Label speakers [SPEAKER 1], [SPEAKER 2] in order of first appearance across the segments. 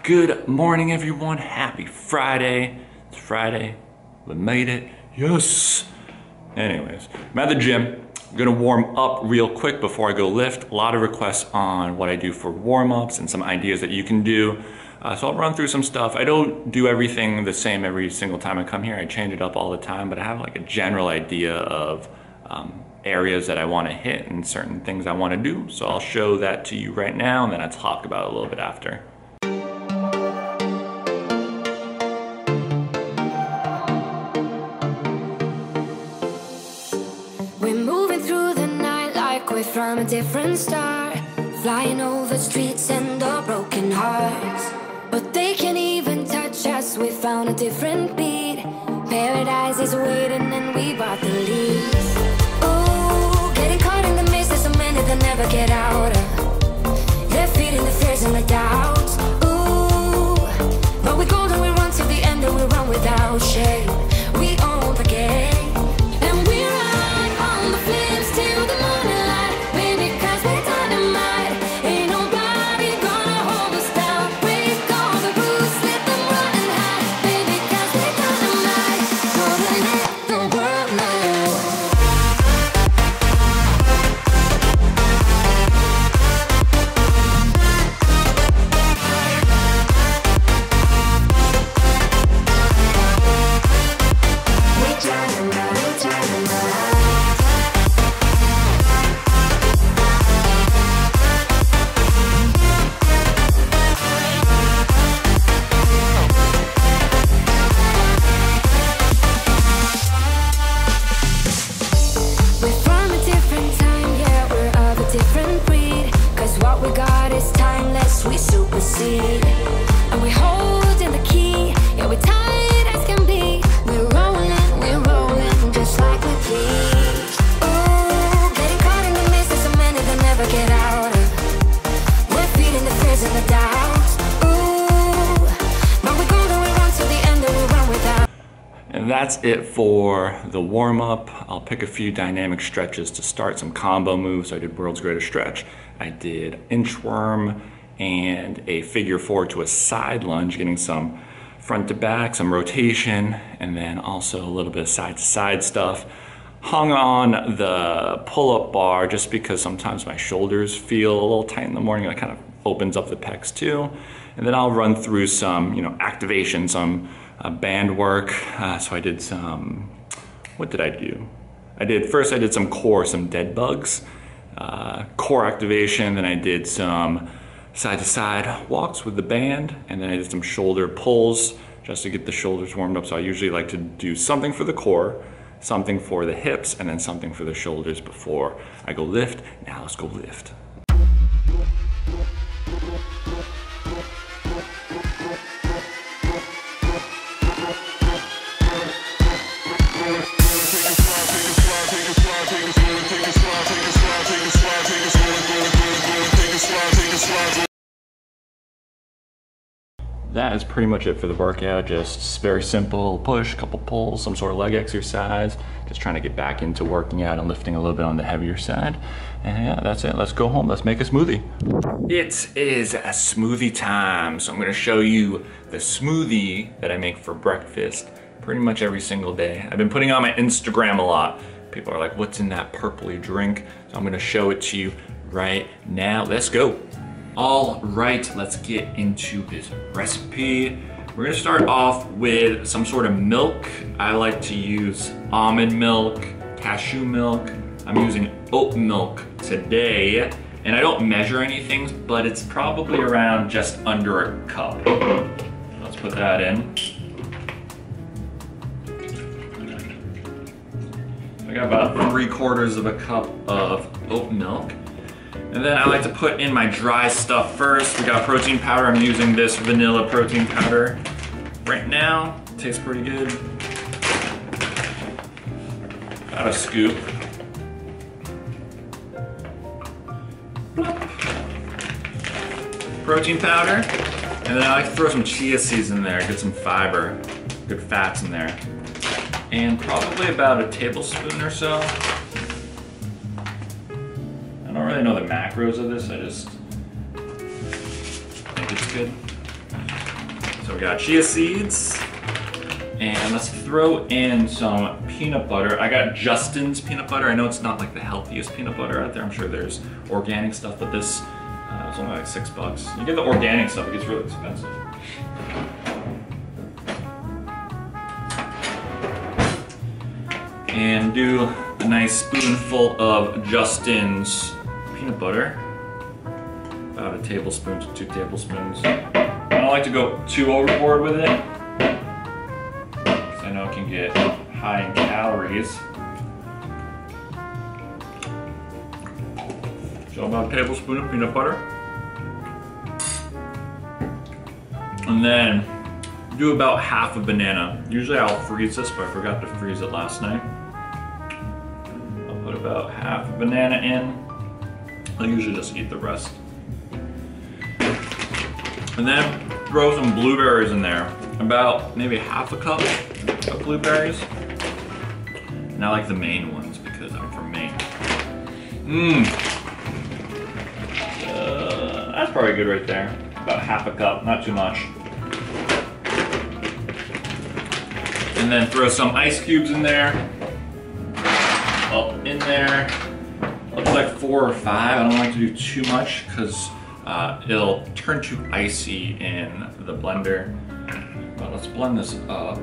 [SPEAKER 1] Good morning, everyone. Happy Friday. It's Friday. We made it. Yes. Anyways, I'm at the gym. I'm gonna warm up real quick before I go lift. A lot of requests on what I do for warm-ups and some ideas that you can do. So I'll run through some stuff. I don't do everything the same every single time I come here. I change it up all the time, but I have like a general idea of areas that I want to hit and certain things I want to do. So I'll show that to you right now, and then I'll talk about it a little bit after.
[SPEAKER 2] We're from a different star, flying over streets and our broken hearts. But they can't even touch us, we found a different beat. Paradise is waiting and we bought the leaves. Ooh, getting caught in the mist, there's so many that never get out of. They're feeding the fears and the doubts. Ooh, but we're golden, we run to the end and we run without shame. We own the game. And we're holding the key, yeah, we're tired as can be. We're rolling just like we please. Ooh, getting caught in the mist, there's so many that never get out of. We're feeding the fears and the doubts. Ooh, but we're golden, we run to the end and we run without.
[SPEAKER 1] And that's it for the warm-up. I'll pick a few dynamic stretches to start, some combo moves. I did world's greatest stretch. I did inchworm and a figure four to a side lunge, getting some front to back, some rotation, and then also a little bit of side to side stuff. Hung on the pull-up bar just because sometimes my shoulders feel a little tight in the morning. That kind of opens up the pecs too. And then I'll run through some, activation, some band work. So I did some, what did I do? First I did some core, some Deadbugs, core activation. Then I did some side to side walks with the band, and then I did some shoulder pulls just to get the shoulders warmed up. So I usually like to do something for the core, something for the hips, and then something for the shoulders before I go lift. Now let's go lift. That is pretty much it for the workout. Just very simple push, couple pulls, some sort of leg exercise. Just trying to get back into working out and lifting a little bit on the heavier side. And yeah, that's it. Let's go home. Let's make a smoothie. It is a smoothie time. So I'm gonna show you the smoothie that I make for breakfast pretty much every single day. I've been putting on my Instagram a lot. People are like, what's in that purpley drink? So I'm gonna show it to you right now. Let's go. All right, let's get into this recipe. We're gonna start off with some sort of milk. I like to use almond milk, cashew milk. I'm using oat milk today, and I don't measure anything, but it's probably around just under a cup. Let's put that in. I got about 3/4 of a cup of oat milk. And then I like to put in my dry stuff first. We got protein powder. I'm using this vanilla protein powder right now. It tastes pretty good. About a scoop. Protein powder. And then I like to throw some chia seeds in there, get some fiber, good fats in there. And probably about a tablespoon or so. I don't really know the macros of this, I just think it's good. So we got chia seeds, and let's throw in some peanut butter. I got Justin's peanut butter. I know it's not like the healthiest peanut butter out there. I'm sure there's organic stuff, but this is only like $6. You get the organic stuff, it gets really expensive. And do a nice spoonful of Justin's peanut butter. About a tablespoon to 2 tablespoons. I don't like to go too overboard with it, because I know it can get high in calories. So about a tablespoon of peanut butter. And then do about half a banana. Usually I'll freeze this, but I forgot to freeze it last night. I'll put about half a banana in. I'll usually just eat the rest. And then throw some blueberries in there. About maybe half a cup of blueberries. And I like the Maine ones because I'm from Maine. That's probably good right there. About half a cup, not too much. And then throw some ice cubes in there. Up in there. Looks like 4 or 5. I don't like to do too much because it'll turn too icy in the blender. But let's blend this up.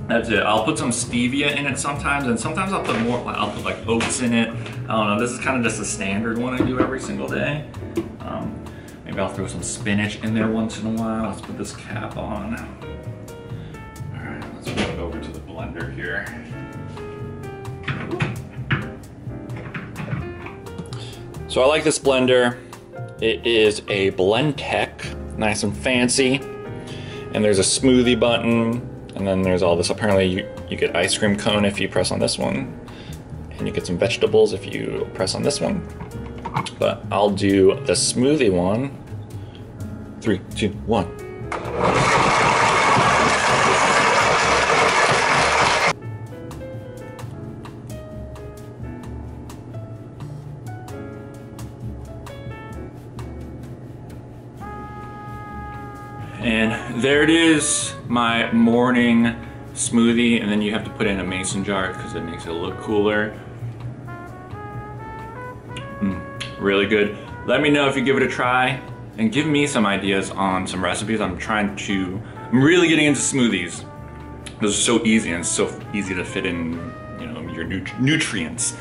[SPEAKER 1] That's it. I'll put some stevia in it sometimes, and sometimes I'll put more. I'll put like oats in it. I don't know. This is kind of just a standard one I do every single day. Maybe I'll throw some spinach in there once in a while. Let's put this cap on. All right, let's move it over to the blender here. So I like this blender. It is a Blendtec, nice and fancy. And there's a smoothie button, and then there's all this. Apparently you get ice cream cone if you press on this one, and you get some vegetables if you press on this one. But I'll do the smoothie one. 3, 2, 1. And there it is, my morning smoothie, and then you have to put it in a mason jar because it makes it look cooler. Really good. Let me know if you give it a try, and give me some ideas on some recipes. I'm really getting into smoothies. Those are so easy, and it's so easy to fit in, you know, your nutrients.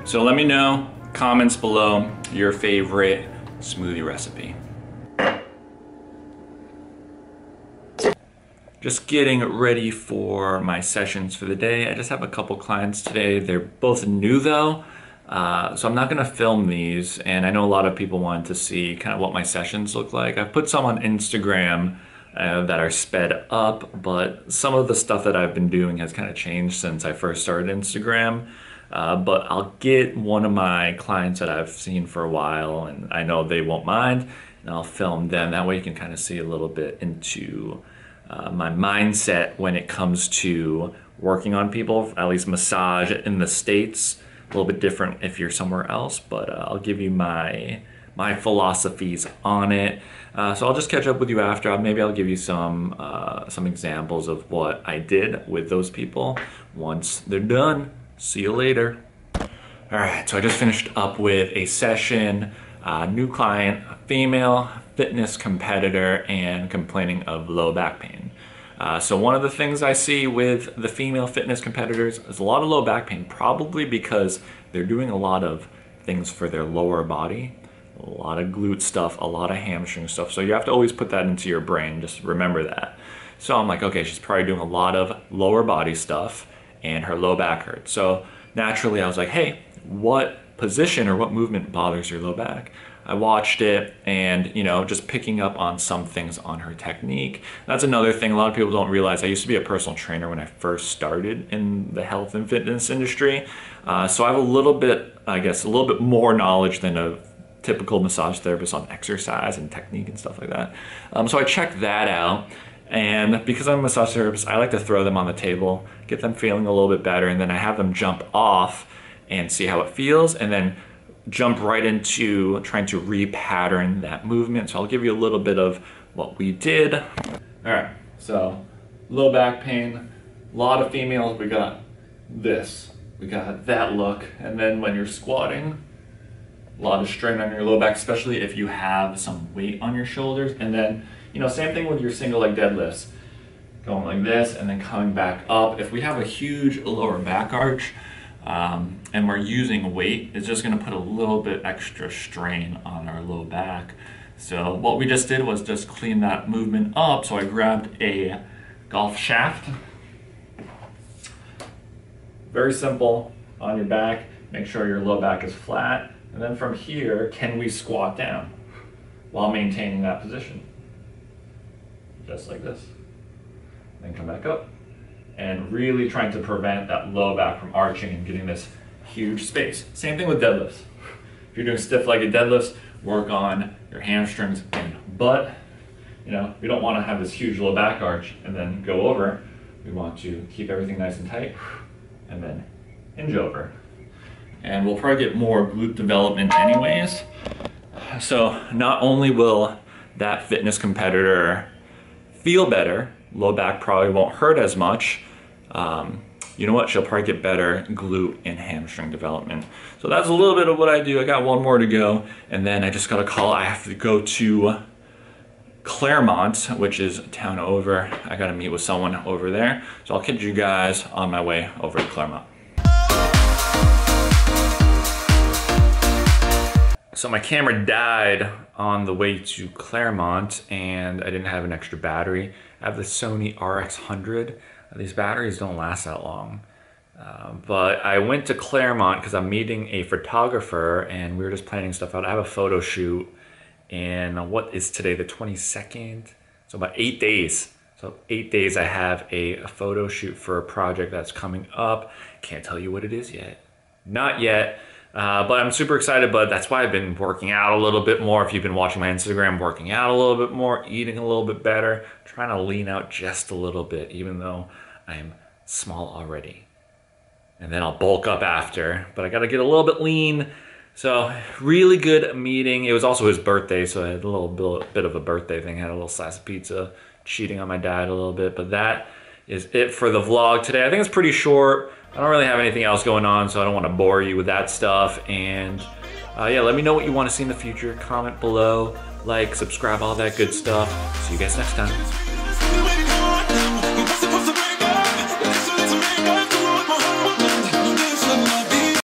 [SPEAKER 1] So let me know, comments below, your favorite smoothie recipe. Just getting ready for my sessions for the day. I just have a couple clients today. They're both new though, so I'm not gonna film these, and I know a lot of people wanted to see kind of what my sessions look like. I've put some on Instagram that are sped up, but some of the stuff that I've been doing has kind of changed since I first started Instagram. But I'll get one of my clients that I've seen for a while, and I know they won't mind, and I'll film them. That way you can kind of see a little bit into my mindset when it comes to working on people, at least massage in the States. A little bit different if you're somewhere else, but I'll give you my philosophies on it. So I'll just catch up with you after. Maybe I'll give you some examples of what I did with those people once they're done. See you later. All right, so I just finished up with a session, new client, female fitness competitor, and complaining of low back pain. So one of the things I see with the female fitness competitors is a lot of low back pain, probably because they're doing a lot of things for their lower body, a lot of glute stuff, a lot of hamstring stuff. So you have to always put that into your brain, just remember that. So I'm like, okay, she's probably doing a lot of lower body stuff and her low back hurts. So naturally I was like, hey, what position or what movement bothers your low back? I watched it, and you know, just picking up on some things on her technique. That's another thing a lot of people don't realize. I used to be a personal trainer when I first started in the health and fitness industry. So I have a little bit, I guess, a little bit more knowledge than a typical massage therapist on exercise and technique and stuff like that. So I checked that out. And because I'm a massage therapist, I like to throw them on the table, get them feeling a little bit better, and then I have them jump off and see how it feels, and then jump right into trying to repattern that movement. So I'll give you a little bit of what we did. All right, so low back pain. A lot of females, we got this. We got that look. And then when you're squatting, a lot of strain on your low back, especially if you have some weight on your shoulders. And then, you know, same thing with your single leg deadlifts. Going like this and then coming back up. If we have a huge lower back arch and we're using weight, it's just gonna put a little bit extra strain on our low back. So what we just did was just clean that movement up. So I grabbed a golf shaft. Very simple on your back. Make sure your low back is flat. And then from here, can we squat down while maintaining that position? Just like this. Then come back up. And really trying to prevent that low back from arching and getting this huge space. Same thing with deadlifts. If you're doing stiff-legged deadlifts, work on your hamstrings and butt. You know, we don't want to have this huge low back arch and then go over. We want to keep everything nice and tight and then hinge over. And we'll probably get more glute development anyways. So not only will that fitness competitor feel better, low back probably won't hurt as much. You know what? She'll probably get better glute and hamstring development. So that's a little bit of what I do. I got one more to go, and then I just got a call. I have to go to Claremont, which is a town over. I got to meet with someone over there. So I'll catch you guys on my way over to Claremont. So my camera died on the way to Claremont, and I didn't have an extra battery. I have the Sony RX100. These batteries don't last that long. But I went to Claremont because I'm meeting a photographer and we were just planning stuff out. I have a photo shoot in, what is today, the 22nd? So about 8 days. So 8 days I have a photo shoot for a project that's coming up. Can't tell you what it is yet. Not yet. But I'm super excited, but that's why I've been working out a little bit more. If you've been watching my Instagram, working out a little bit more, eating a little bit better, trying to lean out just a little bit, even though I'm small already. And then I'll bulk up after, but I gotta get a little bit lean. So really good meeting. It was also his birthday, so I had a little bit of a birthday thing. I had a little slice of pizza, cheating on my dad a little bit, but that is it for the vlog today. I think it's pretty short. I don't really have anything else going on, so I don't want to bore you with that stuff. And yeah, let me know what you want to see in the future. Comment below, like, subscribe, all that good stuff. See you guys next time.